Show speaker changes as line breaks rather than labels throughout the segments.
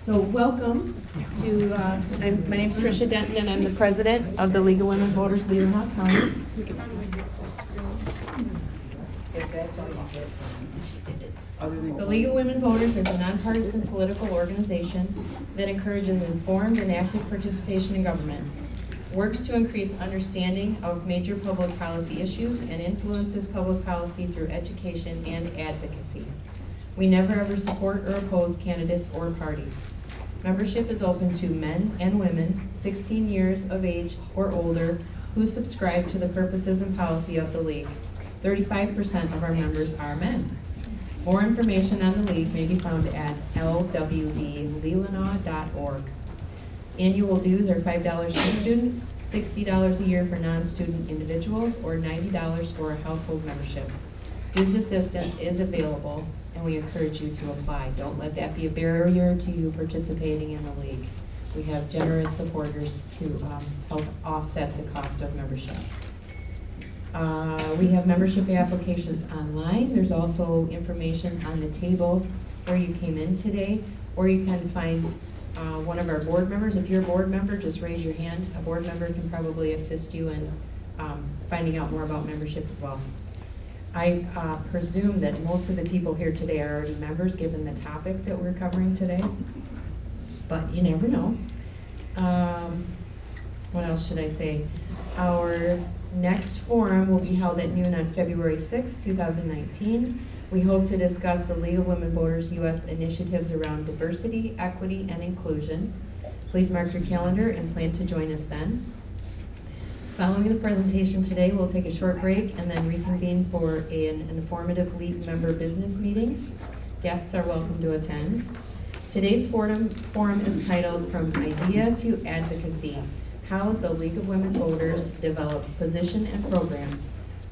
So welcome to, my name's Tricia Denton and I'm the president of the League of Women Voters of Leelanau County. The League of Women Voters is a nonpartisan political organization that encourages informed and active participation in government, works to increase understanding of major public policy issues, and influences public policy through education and advocacy. We never ever support or oppose candidates or parties. Membership is open to men and women 16 years of age or older who subscribe to the purposes and policy of the League. 35% of our members are men. More information on the League may be found at lwvleelanau.org. Annual dues are $5 for students, $60 a year for non-student individuals, or $90 for a household membership. Dues assistance is available, and we encourage you to apply. Don't let that be a barrier to you participating in the League. We have generous supporters to help offset the cost of membership. We have membership applications online. There's also information on the table where you came in today, or you can find one of our board members. If you're a board member, just raise your hand. A board member can probably assist you in finding out more about membership as well. I presume that most of the people here today are already members, given the topic that we're covering today, but you never know. What else should I say? Our next forum will be held at noon on February 6, 2019. We hope to discuss the League of Women Voters U.S. initiatives around diversity, equity, and inclusion. Please mark your calendar and plan to join us then. Following the presentation today, we'll take a short break and then reconvene for an informative League member business meeting. Guests are welcome to attend. Today's forum is titled From Idea to Advocacy, How the League of Women Voters Develops Position and Program.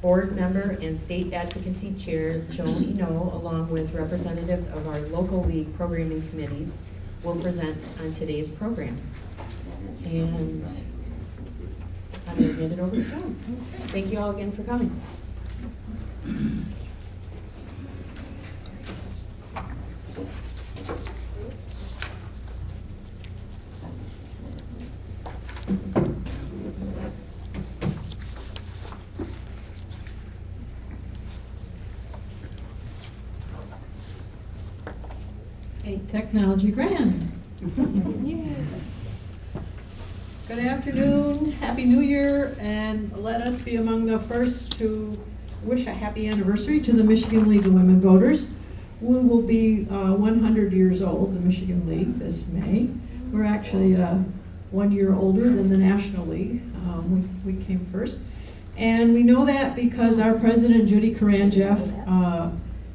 Board member and state advocacy chair Joan Eno, along with representatives of our local league programming committees, will present on today's program. And I'm going to hand it over to Joan. Thank you all again for coming.
Technology grand.
Yeah.
Good afternoon, Happy New Year, and let us be among the first to wish a happy anniversary to the Michigan League of Women Voters. We will be 100 years old, the Michigan League, this May. We're actually 1 year older than the National League. We came first. And we know that because our president, Judy Karanjeff,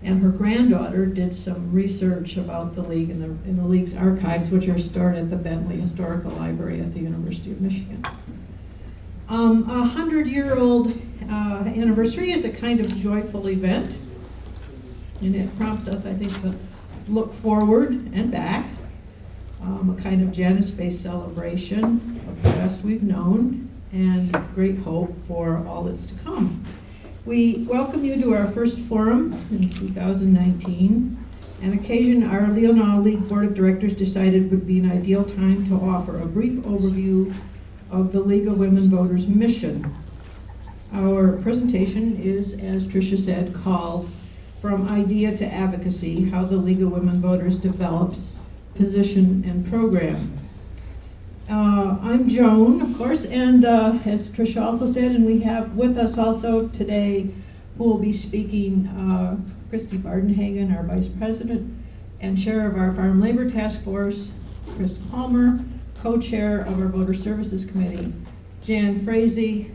and her granddaughter did some research about the League in the League's archives, which are stored at the Bentley Historical Library at the University of Michigan. 100-year-old anniversary is a kind of joyful event, and it prompts us, I think, to look forward and back, a kind of Janus-based celebration of the best we've known, and great hope for all that's to come. We welcome you to our first forum in 2019, an occasion our Leelanau League Board of Directors decided would be an ideal time to offer a brief overview of the League of Women Voters mission. Our presentation is, as Tricia said, called From Idea to Advocacy, How the League of Women Voters Develops Position and Program. I'm Joan, of course, and as Tricia also said, and we have with us also today who will be speaking, Christy Bardenhagen, our Vice President and Chair of our Farm Labor Task Force, Chris Palmer, Co-Chair of our Voter Services Committee, Jan Frazee,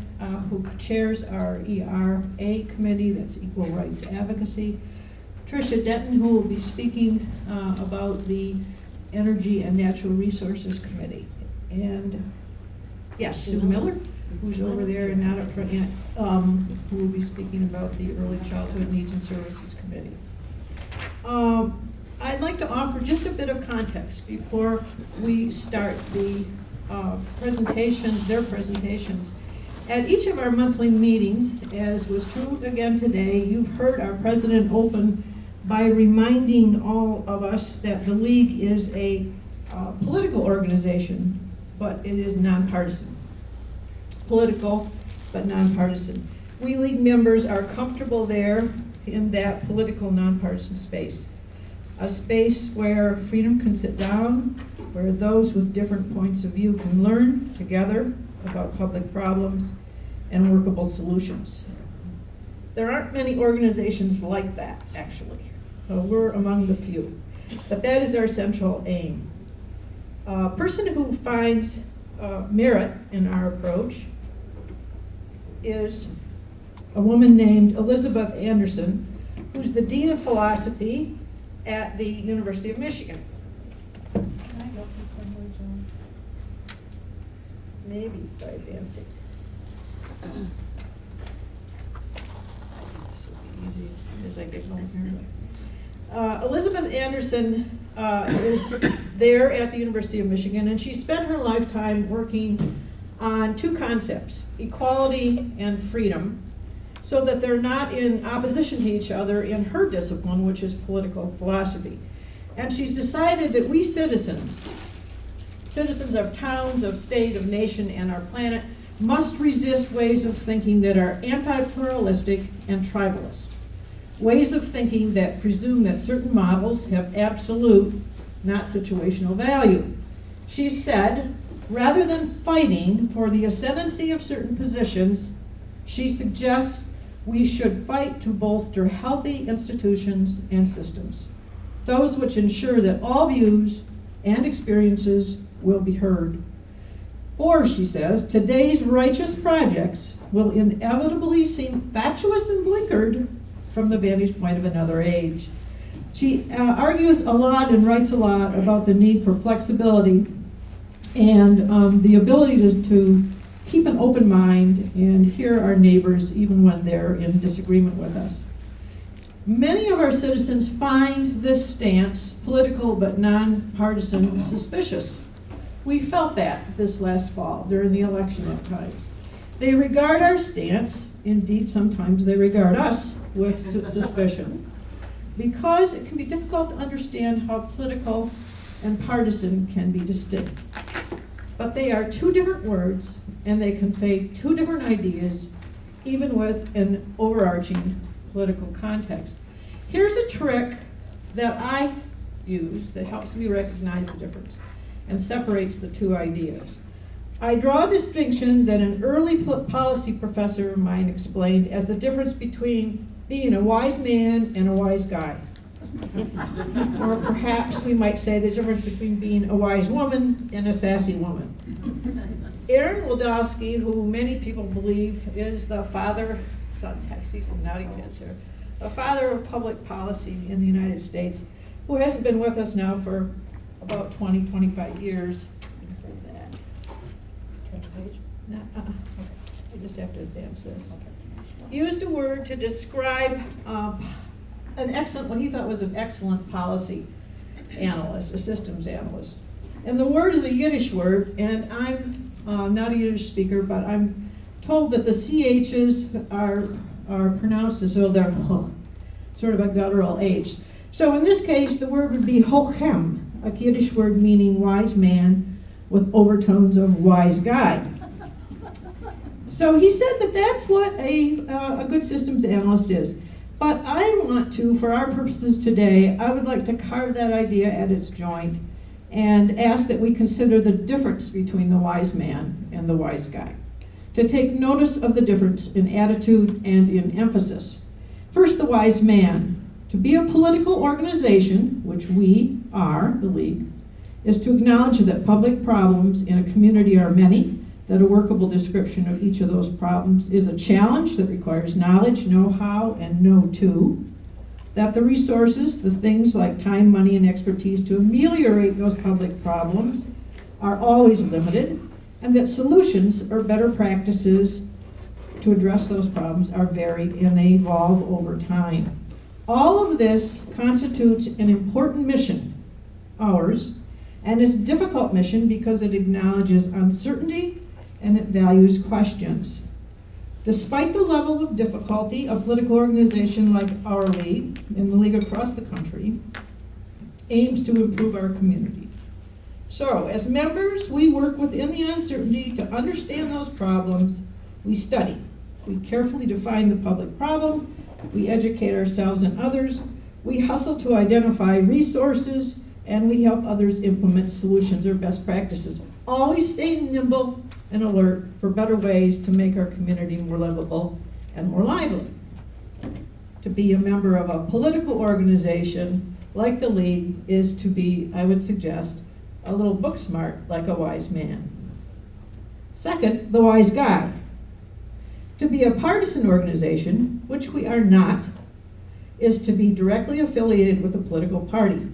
who chairs our ERA Committee, that's Equal Rights Advocacy, Tricia Denton, who will be speaking about the Energy and Natural Resources Committee. And yes, Sue Miller, who's over there and not up front yet, who will be speaking about the Early Childhood Needs and Services Committee. I'd like to offer just a bit of context before we start the their presentations. At each of our monthly meetings, as was true again today, you've heard our president open by reminding all of us that the League is a political organization, but it is nonpartisan. Political, but nonpartisan. We League members are comfortable there in that political nonpartisan space. A space where freedom can sit down, where those with different points of view can learn together about public problems and workable solutions. There aren't many organizations like that, actually. We're among the few. But that is our central aim. A person who finds merit in our approach is a woman named Elizabeth Anderson, who's the Dean of Philosophy at the University of Michigan.
Can I go this somewhere, John?
Maybe by advancing. This will be easy as I get going here. Elizabeth Anderson is there at the University of Michigan, and she spent her lifetime working on two concepts, equality and freedom, so that they're not in opposition to each other in her discipline, which is political philosophy. And she's decided that we citizens of towns, of state, of nation, and our planet, must resist ways of thinking that are anti-pluralistic and tribalist. Ways of thinking that presume that certain models have absolute, not situational value. She said, rather than fighting for the ascendancy of certain positions, she suggests we should fight to bolster healthy institutions and systems, those which ensure that all views and experiences will be heard. Or, she says, today's righteous projects will inevitably seem fatuous and blinkered from the vantage point of another age. She argues a lot and writes a lot about the need for flexibility and the ability to keep an open mind and hear our neighbors even when they're in disagreement with us. Many of our citizens find this stance, political but nonpartisan, suspicious. We felt that this last fall during the election at times. They regard our stance, indeed sometimes they regard us, with suspicion, because it can be difficult to understand how political and partisan can be distinct. But they are two different words, and they convey two different ideas, even with an overarching political context. Here's a trick that I use that helps me recognize the difference and separates the two ideas. I draw a distinction that an early policy professor of mine explained as the difference between being a wise man and a wise guy. Or perhaps we might say the difference between being a wise woman and a sassy woman. Aaron Wildavsky, who many people believe is the father, I see some nodding heads here, the father of public policy in the United States, who hasn't been with us now for about 20, 25 years. I just have to advance this. Used a word to describe an excellent, what he thought was an excellent policy analyst, a systems analyst. And the word is a Yiddish word, and I'm not a Yiddish speaker, but I'm told that the CHs are pronounced as though they're sort of a guttural H. So in this case, the word would be hochem, a Yiddish word meaning wise man with overtones of wise guy. So he said that that's what a good systems analyst is. But I want to, for our purposes today, I would like to carve that idea at its joint and ask that we consider the difference between the wise man and the wise guy, to take notice of the difference in attitude and in emphasis. First, the wise man. To be a political organization, which we are, the League, is to acknowledge that public problems in a community are many, that a workable description of each of those problems is a challenge that requires knowledge, know-how, and know-to, that the resources, the things like time, money, and expertise to ameliorate those public problems are always limited, and that solutions or better practices to address those problems are varied and they evolve over time. All of this constitutes an important mission, ours, and it's a difficult mission because it acknowledges uncertainty and it values questions. Despite the level of difficulty, a political organization like our league, and the league across the country, aims to improve our community. So, as members, we work within the uncertainty to understand those problems. We study. We carefully define the public problem. We educate ourselves and others. We hustle to identify resources, and we help others implement solutions or best practices, always staying nimble and alert for better ways to make our community more livable and more lively. To be a member of a political organization like the League is to be, I would suggest, a little book smart like a wise man. Second, the wise guy. To be a partisan organization, which we are not, is to be directly affiliated with a political party.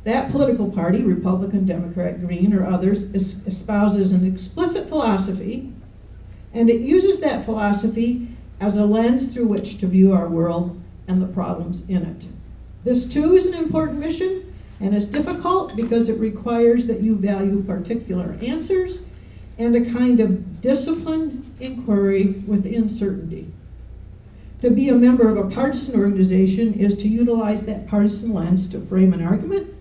That political party, Republican, Democrat, Green, or others, espouses an explicit philosophy, and it uses that philosophy as a lens through which to view our world and the problems in it. This too is an important mission, and it's difficult because it requires that you value particular answers and a kind of disciplined inquiry within certainty. To be a member of a partisan organization is to utilize that partisan lens to frame an argument,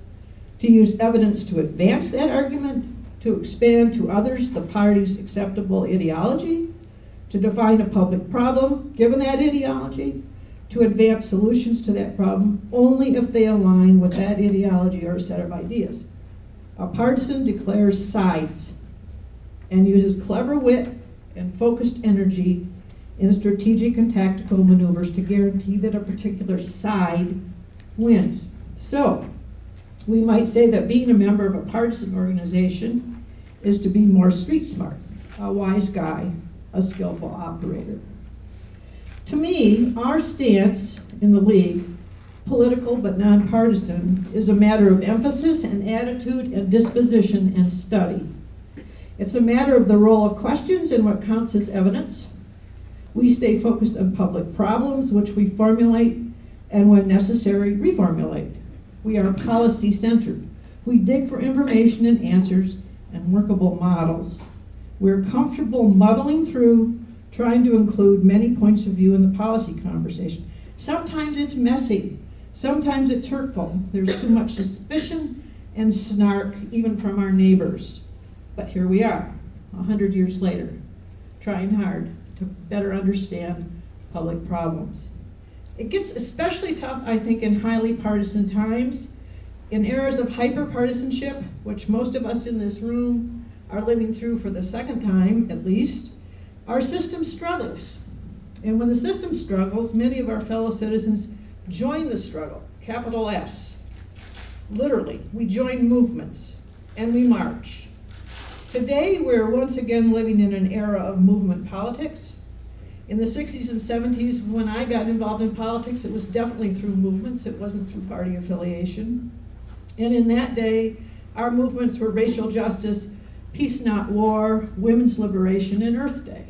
to use evidence to advance that argument, to expand to others the party's acceptable ideology, to define a public problem given that ideology, to advance solutions to that problem only if they align with that ideology or set of ideas. A partisan declares sides and uses clever wit and focused energy in strategic and tactical maneuvers to guarantee that a particular side wins. So, we might say that being a member of a partisan organization is to be more street smart, a wise guy, a skillful operator. To me, our stance in the League, political but nonpartisan, is a matter of emphasis and attitude and disposition and study. It's a matter of the role of questions and what counts as evidence. We stay focused on public problems, which we formulate, and when necessary, reformulate. We are policy-centered. We dig for information and answers and workable models. We're comfortable muddling through, trying to include many points of view in the policy conversation. Sometimes it's messy. Sometimes it's hurtful. There's too much suspicion and snark, even from our neighbors. But here we are, 100 years later, trying hard to better understand public problems. It gets especially tough, I think, in highly partisan times. In eras of hyper-partisanship, which most of us in this room are living through for the second time, at least, our system struggles. And when the system struggles, many of our fellow citizens join the struggle, capital S. Literally, we join movements and we march. Today, we're once again living in an era of movement politics. In the 60s and 70s, when I got involved in politics, it was definitely through movements. It wasn't through party affiliation. And in that day, our movements were racial justice, peace not war, women's liberation, and Earth Day.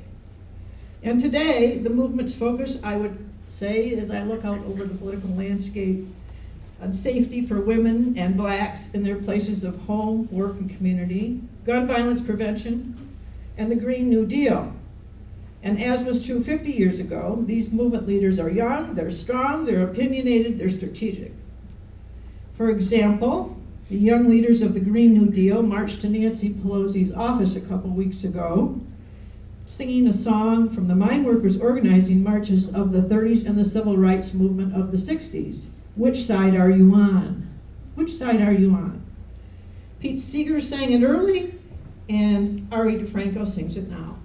And today, the movement's focus, I would say, as I look out over the political landscape, on safety for women and blacks in their places of home, work, and community, gun violence prevention, and the Green New Deal. And as was true 50 years ago, these movement leaders are young, they're strong, they're opinionated, they're strategic. For example, the young leaders of the Green New Deal marched to Nancy Pelosi's office a couple weeks ago, singing a song from the mine workers organizing marches of the 30s and the civil rights movement of the 60s. Which side are you on? Which side are you on? Pete Seeger sang it early, and Ari DeFranco sings it now.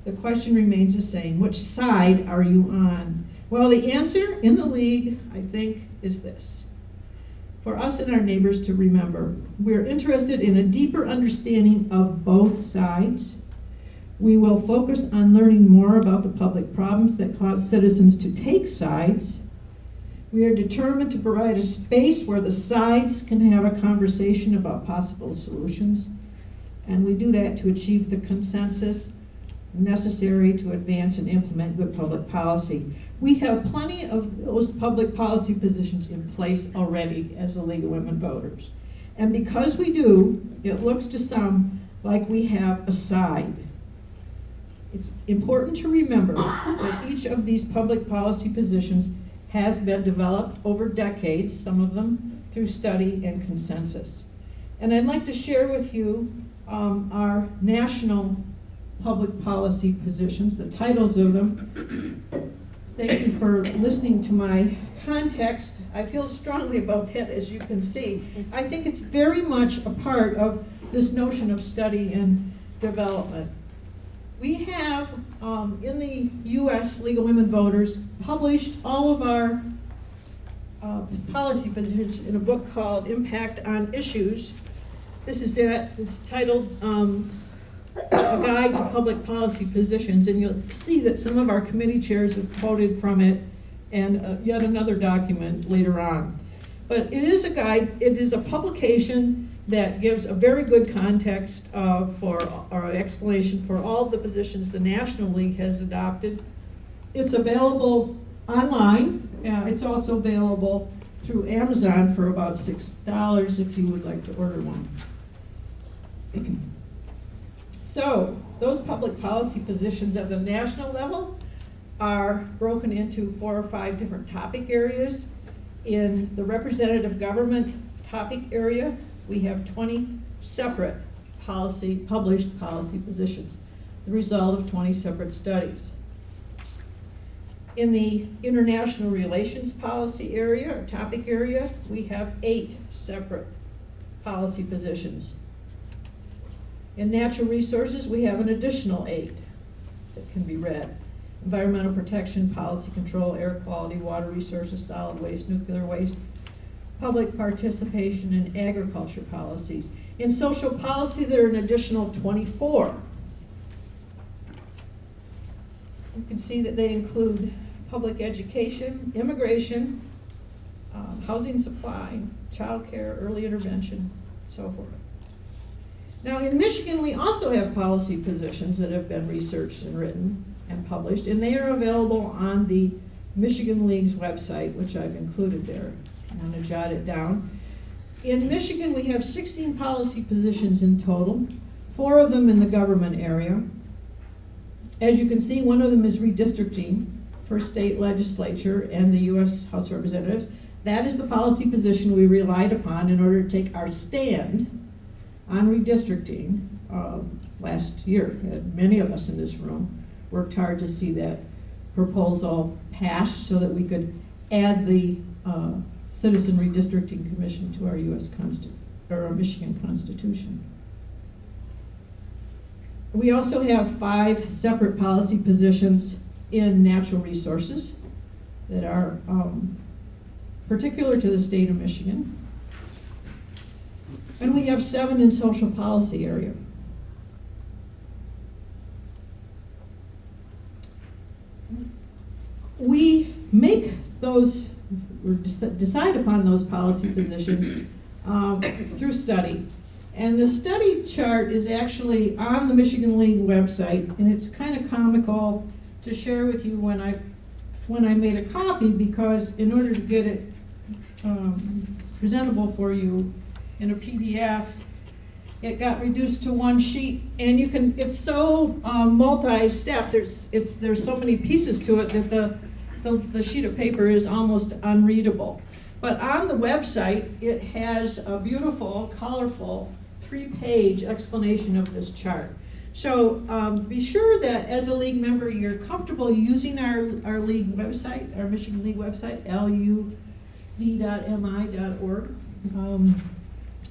The question remains the same. Which side are you on? Well, the answer in the League, I think, is this. For us and our neighbors to remember, we're interested in a deeper understanding of both sides. We will focus on learning more about the public problems that cause citizens to take sides. We are determined to provide a space where the sides can have a conversation about possible solutions, and we do that to achieve the consensus necessary to advance and implement good public policy. We have plenty of those public policy positions in place already as the League of Women Voters. And because we do, it looks to some like we have a side. It's important to remember that each of these public policy positions has been developed over decades, some of them through study and consensus. And I'd like to share with you our national public policy positions, the titles of them. Thank you for listening to my context. I feel strongly about that, as you can see. I think it's very much a part of this notion of study and development. We have, in the U.S. League of Women Voters, published all of our policy positions in a book called Impact on Issues. This is it. It's titled A Guide to Public Policy Positions, and you'll see that some of our committee chairs have quoted from it, and yet another document later on. But it is a guide. It is a publication that gives a very good context or explanation for all of the positions the National League has adopted. It's available online. It's also available through Amazon for about $6 if you would like to order one. So those public policy positions at the national level are broken into 4 or 5 different topic areas. In the representative government topic area, we have 20 separate published policy positions, the result of 20 separate studies. In the international relations policy area, or topic area, we have 8 separate policy positions. In natural resources, we have an additional 8 that can be read. Environmental protection, policy control, air quality, water resources, solid waste, nuclear waste, public participation in agriculture policies. In social policy, there are an additional 24. You can see that they include public education, immigration, housing supply, child care, early intervention, so forth. Now in Michigan, we also have policy positions that have been researched and written and published, and they are available on the Michigan League's website, which I've included there. I'm going to jot it down. In Michigan, we have 16 policy positions in total, 4 of them in the government area. As you can see, one of them is redistricting for state legislature and the U.S. House of Representatives. That is the policy position we relied upon in order to take our stand on redistricting last year. Many of us in this room worked hard to see that proposal passed so that we could add the Citizen Redistricting Commission to our our Michigan Constitution. We also have 5 separate policy positions in natural resources that are particular to the state of Michigan. And we have 7 in social policy area. We make those, or decide upon those policy positions through study. And the study chart is actually on the Michigan League website, and it's kind of comical to share with you when I made a copy, because in order to get it presentable for you in a PDF, it got reduced to 1 sheet, and you can, it's so multi-step, there's so many pieces to it that the sheet of paper is almost unreadable. But on the website, it has a beautiful, colorful 3-page explanation of this chart. So be sure that as a league member, you're comfortable using our league website, our Michigan League website, luv.mi.org.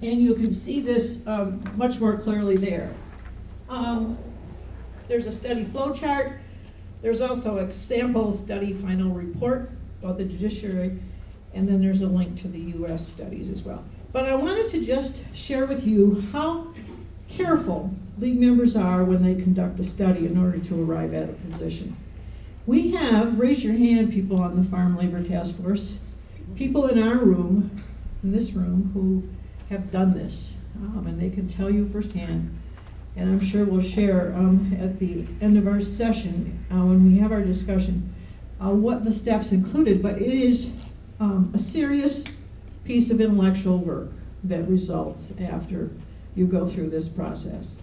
And you can see this much more clearly there. There's a study flow chart. There's also a sample study final report about the judiciary, and then there's a link to the U.S. studies as well. But I wanted to just share with you how careful league members are when they conduct a study in order to arrive at a position. We have, raise your hand, people on the Farm Labor Task Force, people in our room, in this room, who have done this, and they can tell you firsthand, and I'm sure we'll share at the end of our session when we have our discussion what the steps included, but it is a serious piece of intellectual work that results after you go through this process.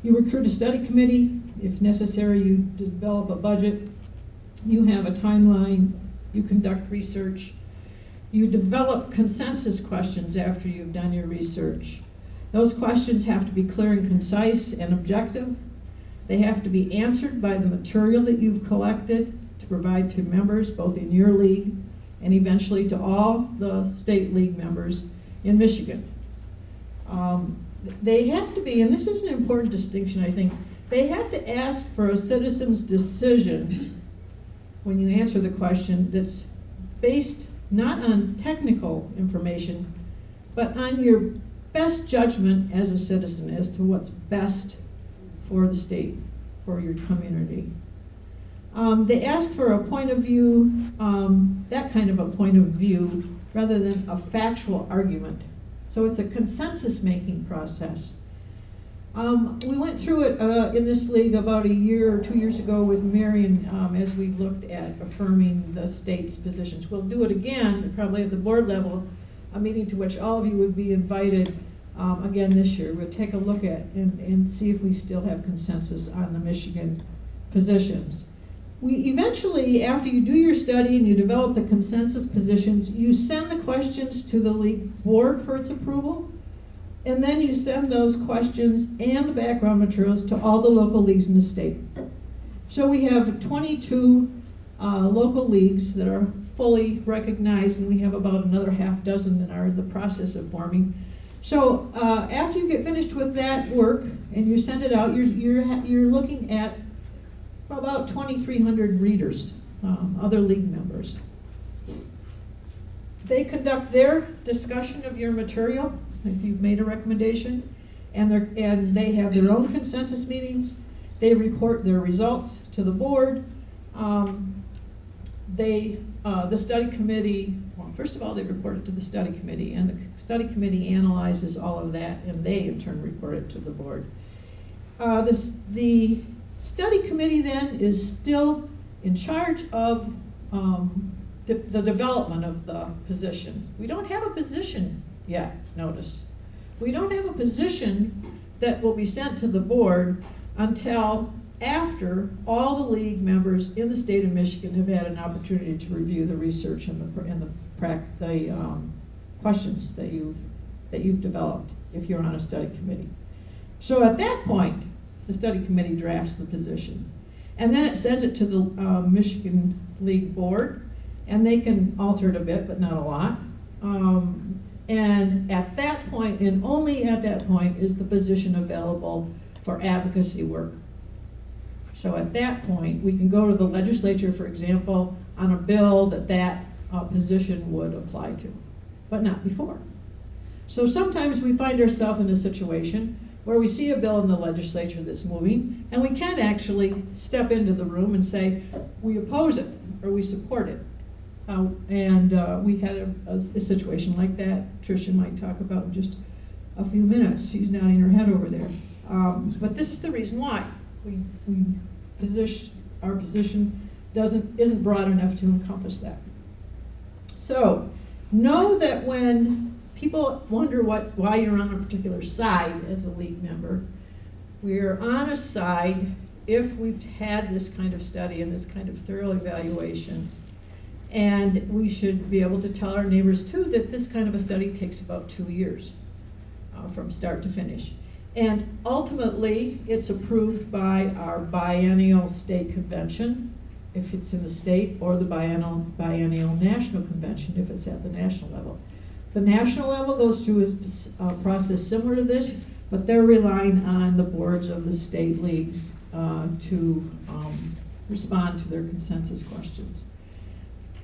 You recruit a study committee. If necessary, you develop a budget. You have a timeline. You conduct research. You develop consensus questions after you've done your research. Those questions have to be clear and concise and objective. They have to be answered by the material that you've collected to provide to members, both in your league and eventually to all the state league members in Michigan. They have to be, and this is an important distinction, I think, they have to ask for a citizen's decision when you answer the question that's based not on technical information, but on your best judgment as a citizen as to what's best for the state, for your community. They ask for a point of view, that kind of a point of view, rather than a factual argument. So it's a consensus-making process. We went through it in this league about a year or 2 years ago with Marion as we looked at affirming the state's positions. We'll do it again, probably at the board level, a meeting to which all of you would be invited again this year. We'll take a look at and see if we still have consensus on the Michigan positions. We eventually, after you do your study and you develop the consensus positions, you send the questions to the league board for its approval, and then you send those questions and the background materials to all the local leagues in the state. So we have 22 local leagues that are fully recognized, and we have about another half dozen that are in the process of forming. So after you get finished with that work and you send it out, you're looking at about 2,300 readers, other league members. They conduct their discussion of your material, if you've made a recommendation, and they have their own consensus meetings. They report their results to the board. The study committee, well, first of all, they report it to the study committee, and the study committee analyzes all of that, and they in turn report it to the board. The study committee then is still in charge of the development of the position. We don't have a position yet, notice. We don't have a position that will be sent to the board until after all the league members in the state of Michigan have had an opportunity to review the research and the questions that you've developed if you're on a study committee. So at that point, the study committee drafts the position. And then it sends it to the Michigan League Board, and they can alter it a bit, but not a lot. And at that point, and only at that point, is the position available for advocacy work. So at that point, we can go to the legislature, for example, on a bill that position would apply to, but not before. So sometimes we find ourselves in a situation where we see a bill in the legislature that's moving, and we can't actually step into the room and say, we oppose it, or we support it. We had a situation like that. Tricia might talk about in just a few minutes. She's nodding her head over there. But this is the reason why our position isn't broad enough to encompass that. So know that when people wonder why you're on a particular side as a league member, we're on a side if we've had this kind of study and this kind of thorough evaluation. And we should be able to tell our neighbors too that this kind of a study takes about 2 years from start to finish. And ultimately, it's approved by our biennial state convention, if it's in the state, or the biennial national convention, if it's at the national level. The national level goes through a process similar to this, but they're relying on the boards of the state leagues to respond to their consensus questions.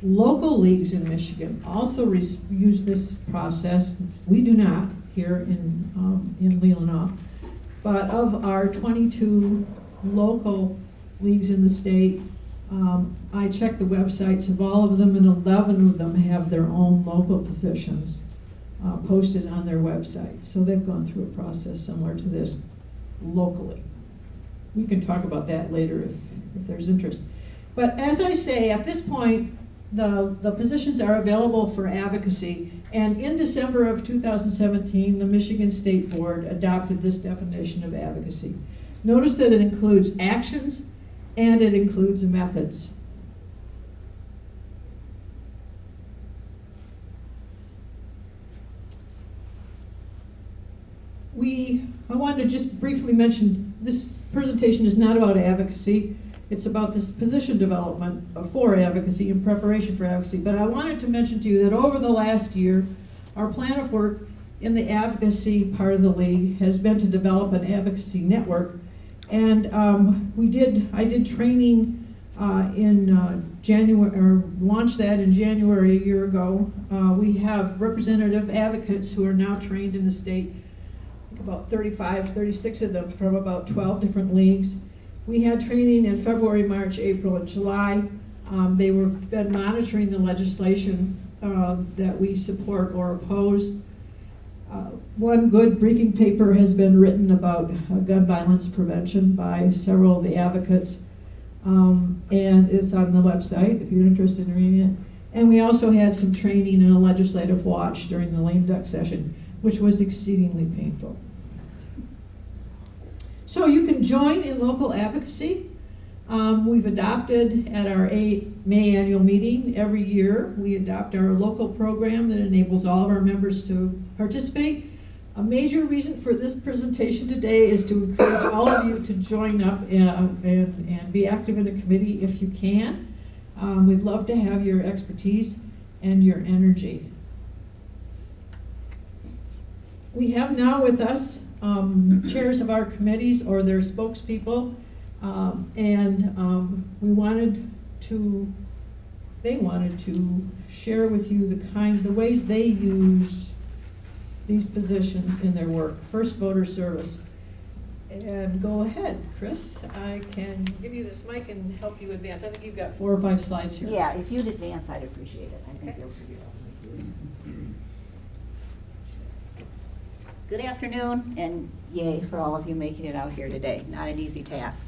Local leagues in Michigan also use this process. We do not here in Leelanau, but of our 22 local leagues in the state, I checked the websites of all of them, and 11 of them have their own local positions posted on their website. So they've gone through a process similar to this locally. We can talk about that later if there's interest. But as I say, at this point, the positions are available for advocacy, and in December of 2017, the Michigan State Board adopted this definition of advocacy. Notice that it includes actions and it includes methods. I wanted to just briefly mention, this presentation is not about advocacy. It's about this position development for advocacy and preparation for advocacy. But I wanted to mention to you that over the last year, our plan of work in the advocacy part of the league has been to develop an advocacy network. And I did training in January, or launched that in January a year ago. We have representative advocates who are now trained in the state, about 35, 36 of them from about 12 different leagues. We had training in February, March, April, and July. They were been monitoring the legislation that we support or oppose. One good briefing paper has been written about gun violence prevention by several of the advocates, and it's on the website if you're interested in reading it. And we also had some training in a legislative watch during the lame duck session, which was exceedingly painful. So you can join in local advocacy. We've adopted at our May annual meeting every year, we adopt our local program that enables all of our members to participate. A major reason for this presentation today is to encourage all of you to join up and be active in a committee if you can. We'd love to have your expertise and your energy. We have now with us chairs of our committees or their spokespeople, and they wanted to share with you the ways they use these positions in their work. First, voter service. And go ahead, Chris. I can give you this mic and help you advance. I think you've got 4 or 5 slides here.
Yeah, if you'd advance, I'd appreciate it. I think
Okay.
you'll figure it out. Good afternoon, and yay for all of you making it out here today. Not an easy task.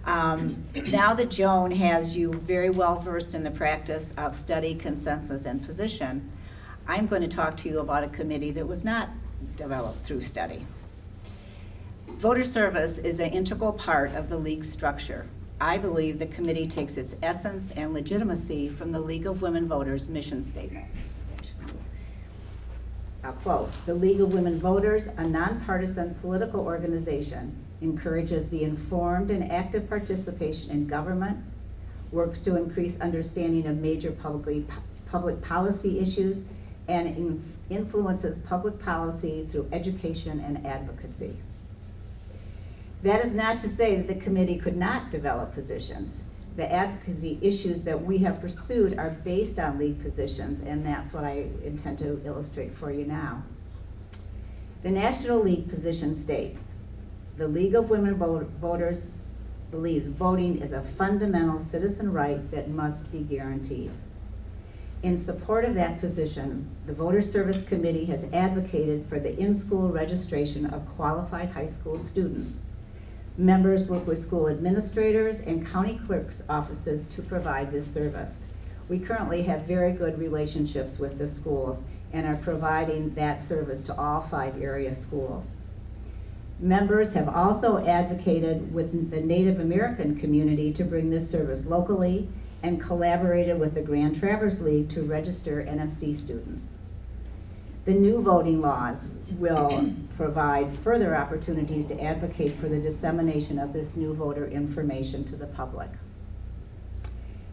Now that Joan has you very well versed in the practice of study, consensus, and position, I'm going to talk to you about a committee that was not developed through study. Voter service is an integral part of the League's structure. I believe the committee takes its essence and legitimacy from the League of Women Voters mission statement. I'll quote, "The League of Women Voters, a nonpartisan political organization, encourages the informed and active participation in government, works to increase understanding of major public policy issues, and influences public policy through education and advocacy." That is not to say that the committee could not develop positions. The advocacy issues that we have pursued are based on League positions, and that's what I intend to illustrate for you now. The National League position states, "The League of Women Voters believes voting is a fundamental citizen right that must be guaranteed." In support of that position, the Voter Service Committee has advocated for the in-school registration of qualified high school students. Members work with school administrators and county clerks' offices to provide this service. We currently have very good relationships with the schools and are providing that service to all 5 area schools. Members have also advocated with the Native American community to bring this service locally and collaborated with the Grand Traverse League to register NFC students. The new voting laws will provide further opportunities to advocate for the dissemination of this new voter information to the public.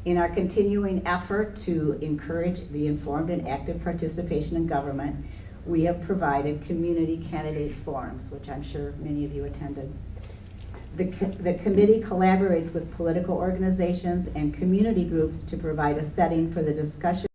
In our continuing effort to encourage the informed and active participation in government, we have provided community candidate forums, which I'm sure many of you attended. The committee collaborates with political organizations and community groups to provide a setting for the discussion